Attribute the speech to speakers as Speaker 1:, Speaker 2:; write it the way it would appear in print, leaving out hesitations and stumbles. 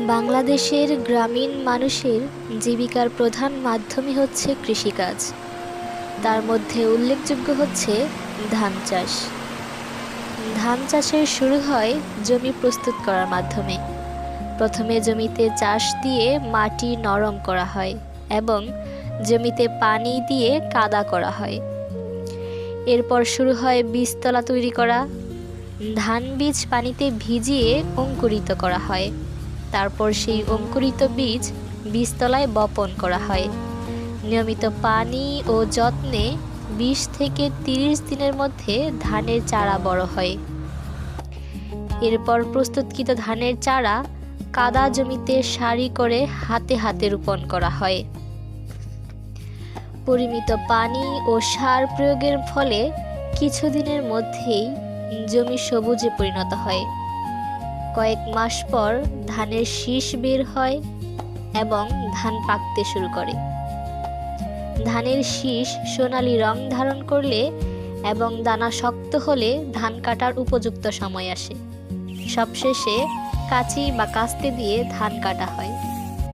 Speaker 1: বাংলাদেশের গ্রামীণ মানুষের জীবিকার প্রধান মাধ্যমই হচ্ছে কৃষিকাজ। তার মধ্যে উল্লেখযোগ্য হচ্ছে ধান চাষ। ধান চাষের শুরু হয় জমি প্রস্তুত করার মাধ্যমে। প্রথমে জমিতে চাষ দিয়ে মাটি নরম করা হয় এবং জমিতে পানি দিয়ে কাদা করা হয়। এরপর শুরু হয় বীজতলা তৈরি করা। ধান বীজ পানিতে ভিজিয়ে অঙ্কুরিত করা হয়। তারপর সেই অঙ্কুরিত বীজতলায় বপন করা হয়। নিয়মিত পানি ও যত্নে 20 থেকে 30 দিনের মধ্যে ধানের চারা বড় হয়। এরপর প্রস্তুতকৃত ধানের চারা কাদা জমিতে সারি করে হাতে হাতে রোপণ করা হয়। পরিমিত পানি ও সার প্রয়োগের ফলে কিছুদিনের মধ্যেই জমি সবুজে পরিণত হয়। কয়েক মাস পর ধানের শীষ বের হয় এবং ধান পাকতে শুরু করে। ধানের শীষ সোনালী রং ধারণ করলে এবং দানা শক্ত হলে ধান কাটার উপযুক্ত সময় আসে। সবশেষে কাঁচি বা কাস্তে দিয়ে ধান কাটা হয়।